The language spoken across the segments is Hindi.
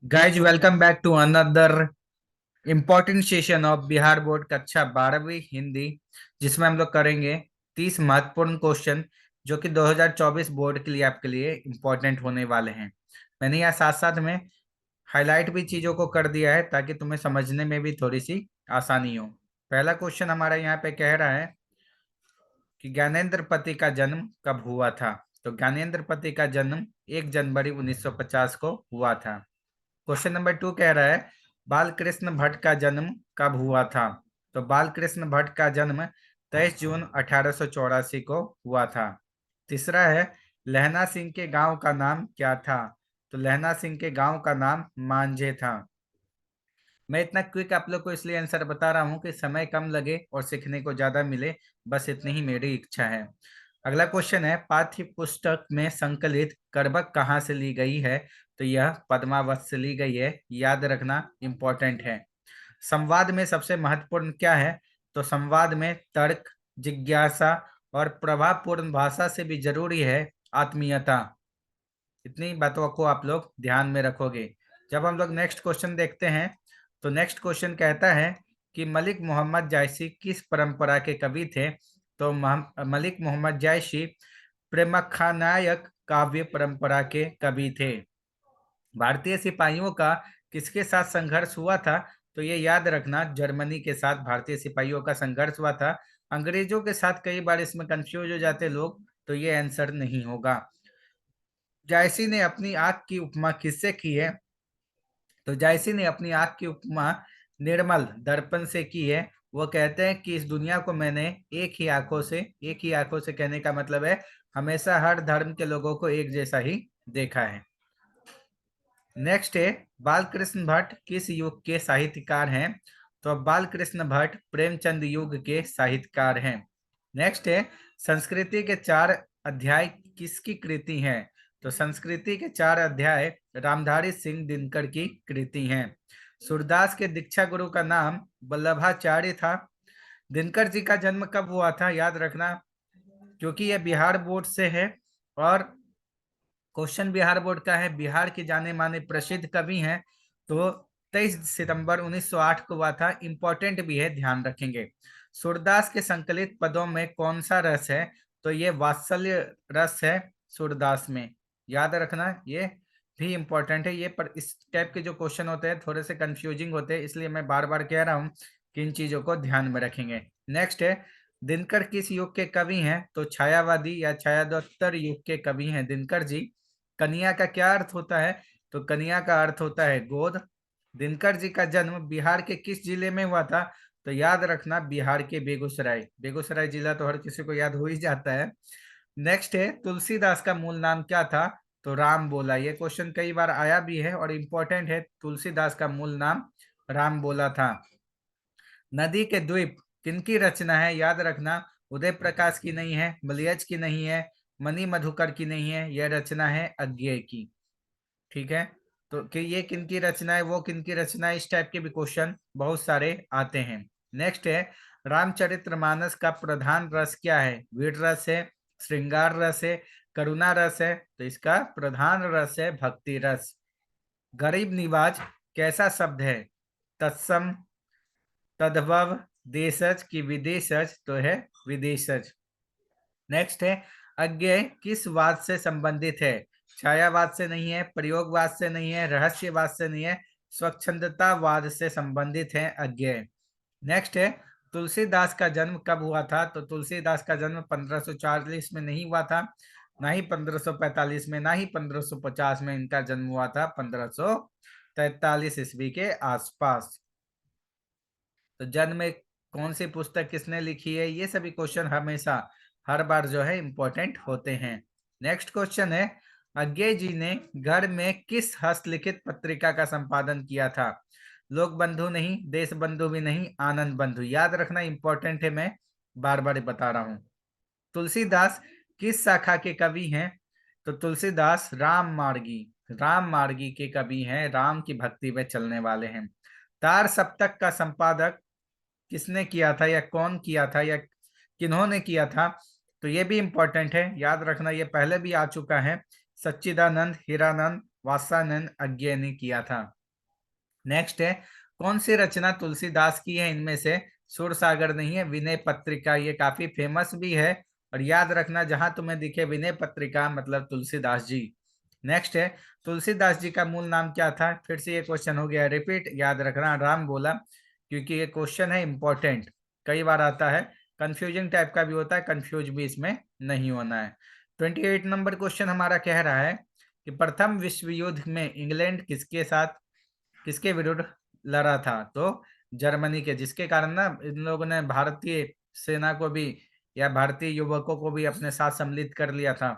Guys welcome back to another important session of Bihar board कक्षा 12वीं हिंदी, जिसमें हम लोग करेंगे 30 महत्वपूर्ण क्वेश्चन जो कि 2024 बोर्ड के लिए आपके लिए इम्पोर्टेंट होने वाले हैं। मैंने यहाँ साथ साथ में हाईलाइट भी चीजों को कर दिया है ताकि तुम्हें समझने में भी थोड़ी सी आसानी हो। पहला क्वेश्चन हमारा यहाँ पे कह रहा है कि ज्ञानेंद्र पति का जन्म कब हुआ था। तो ज्ञानेंद्र पति का जन्म 1 जनवरी 1950 को हुआ था। क्वेश्चन नंबर 2 कह रहा है बाल कृष्ण भट्ट का जन्म कब हुआ था। तो बाल कृष्ण भट्ट का जन्म 23 जून 1884 को हुआ था। तीसरा है लहना सिंह के गांव का नाम क्या था। तो लहना सिंह के गांव का नाम मांझे था। मैं इतना क्विक आप लोग को इसलिए आंसर बता रहा हूँ कि समय कम लगे और सीखने को ज्यादा मिले, बस इतनी ही मेरी इच्छा है। अगला क्वेश्चन है पाठ्य पुस्तक में संकलित करबक कहाँ से ली गई है। तो यह पद्मावत से ली गई है, याद रखना इंपॉर्टेंट है। संवाद में सबसे महत्वपूर्ण क्या है। तो संवाद में तर्क, जिज्ञासा और प्रभावपूर्ण भाषा से भी जरूरी है आत्मीयता। इतनी बातों को आप लोग ध्यान में रखोगे। जब हम लोग नेक्स्ट क्वेश्चन देखते हैं तो नेक्स्ट क्वेश्चन कहता है कि मलिक मोहम्मद जायसी किस परंपरा के कवि थे। तो मलिक मोहम्मद जायसी प्रेमखानायक काव्य परंपरा के कवि थे। भारतीय सिपाहियों का किसके साथ संघर्ष हुआ था। तो ये याद रखना जर्मनी के साथ भारतीय सिपाहियों का संघर्ष हुआ था। अंग्रेजों के साथ कई बार इसमें कंफ्यूज हो जाते लोग, तो ये आंसर नहीं होगा। जायसी ने अपनी आंख की उपमा किससे की है। तो जायसी ने अपनी आंख की उपमा निर्मल दर्पण से की है। वो कहते हैं कि इस दुनिया को मैंने एक ही आंखों से कहने का मतलब है हमेशा हर धर्म के लोगों को एक जैसा ही देखा है। नेक्स्ट है बाल कृष्ण भट्ट किस युग के साहित्यकार हैं। तो अब बाल कृष्ण भट्ट प्रेमचंद युग के साहित्यकार हैं। नेक्स्ट है संस्कृति के 4 अध्याय किसकी कृति हैं। तो संस्कृति के 4 अध्याय रामधारी सिंह दिनकर की कृति हैं। सूरदास के दीक्षा गुरु का नाम वल्लभाचार्य था। दिनकर जी का जन्म कब हुआ था, याद रखना क्योंकि यह बिहार बोर्ड से है और क्वेश्चन बिहार बोर्ड का है। बिहार के जाने माने प्रसिद्ध कवि हैं। तो 23 सितंबर 1908 को हुआ था। इंपॉर्टेंट भी है, ध्यान रखेंगे। सूरदास के संकलित पदों में कौन सा रस है। तो ये वात्सल्य रस है सूरदास में, याद रखना ये भी इंपॉर्टेंट है। ये पर इस टाइप के जो क्वेश्चन होते हैं थोड़े से कंफ्यूजिंग होते हैं, इसलिए मैं बार बार कह रहा हूँ कि इन चीजों को ध्यान में रखेंगे। नेक्स्ट है दिनकर किस युग के कवि हैं। तो छायावादी या छायादोत्तर युग के कवि हैं दिनकर जी। कन्या का क्या अर्थ होता है। तो कन्या का अर्थ होता है गोद। दिनकर जी का जन्म बिहार के किस जिले में हुआ था। तो याद रखना बिहार के बेगूसराय। बेगूसराय जिला तो हर किसी को याद हो ही जाता है। नेक्स्ट है तुलसीदास का मूल नाम क्या था। तो राम बोला। ये क्वेश्चन कई बार आया भी है और इम्पोर्टेंट है। तुलसीदास का मूल नाम राम बोला था। नदी के द्वीप किनकी रचना है, याद रखना उदय प्रकाश की नहीं है, मलयज की नहीं है, मणि मधुकर की नहीं है, यह रचना है अज्ञेय की। ठीक है, तो कि ये किनकी रचना है, वो किनकी रचना है, इस टाइप के भी क्वेश्चन बहुत सारे आते हैं। नेक्स्ट है रामचरितमानस का प्रधान रस क्या है। वीर रस है, श्रृंगार रस है, करुणा रस है। तो इसका प्रधान रस है भक्ति रस। गरीब निवाज कैसा शब्द है। तत्सम, तद्भव, देशज की विदेशज। तो है विदेशज। नेक्स्ट है अज्ञेय किस वाद से संबंधित है। छायावाद से नहीं है, प्रयोगवाद से नहीं है, रहस्यवाद से नहीं है, स्वच्छंदतावाद से संबंधित है अज्ञेय। नेक्स्ट है तुलसीदास का जन्म कब हुआ था। तो तुलसीदास का जन्म 1540 में नहीं हुआ था, ना ही 1545 में, ना ही 1550 में। इनका जन्म हुआ था 1543 ईस्वी के आसपास। तो जन्म में कौन सी पुस्तक किसने लिखी है, ये सभी क्वेश्चन हमेशा हर बार जो है इंपॉर्टेंट होते हैं। नेक्स्ट क्वेश्चन है अज्ञेय जी ने घर में किस हस्तलिखित पत्रिका का संपादन किया था। लोक बंधु नहीं, देश बंधु भी नहीं, आनंद बंधु। याद रखना इंपॉर्टेंट है, मैं बार बार बता रहा हूँ। तुलसीदास किस शाखा के कवि हैं। तो तुलसीदास राम मार्गी, राम मार्गी के कवि हैं, राम की भक्ति में चलने वाले हैं। तार सप्तक का संपादक किसने किया था या कौन किया था या किन्होंने किया था। तो ये भी इंपॉर्टेंट है, याद रखना ये पहले भी आ चुका है। सच्चिदानंद, हीरानंद वात्स्यायन अज्ञे ने किया था। नेक्स्ट है, कौन सी रचना तुलसीदास की है इनमें से? सुरसागर नहीं है, विनय पत्रिका, ये काफी फेमस भी है। और याद रखना, जहां तुम्हें दिखे विनय पत्रिका मतलब तुलसीदास जी। नेक्स्ट है, तुलसीदास जी का मूल नाम क्या था? फिर से ये क्वेश्चन हो गया रिपीट, याद रखना राम बोला, क्योंकि ये क्वेश्चन है इंपॉर्टेंट, कई बार आता है, कंफ्यूजिंग टाइप का भी होता है, कंफ्यूज भी इसमें नहीं होना है। 28 नंबर क्वेश्चन हमारा कह रहा है कि प्रथम विश्व युद्ध में इंग्लैंड किसके साथ, किसके विरुद्ध लड़ा था? तो जर्मनी के, जिसके कारण ना इन लोगों ने भारतीय सेना को भी या भारतीय युवकों को भी अपने साथ सम्मिलित कर लिया था।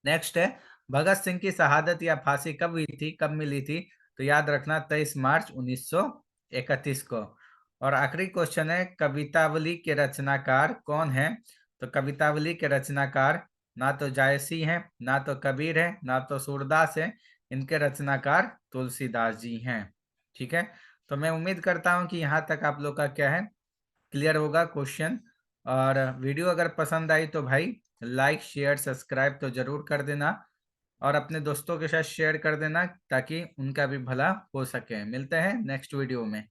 नेक्स्ट है, भगत सिंह की शहादत या फांसी कब हुई थी, कब मिली थी? तो याद रखना 23 मार्च 1931 को। और आखिरी क्वेश्चन है, कवितावली के रचनाकार कौन है? तो कवितावली के रचनाकार ना तो जायसी हैं, ना तो कबीर है, ना तो सूरदास है, इनके रचनाकार तुलसीदास जी हैं। ठीक है, तो मैं उम्मीद करता हूं कि यहाँ तक आप लोग का क्या है, क्लियर होगा क्वेश्चन। और वीडियो अगर पसंद आई तो भाई लाइक शेयर सब्सक्राइब तो जरूर कर देना, और अपने दोस्तों के साथ शेयर कर देना ताकि उनका भी भला हो सके। मिलते हैं नेक्स्ट वीडियो में।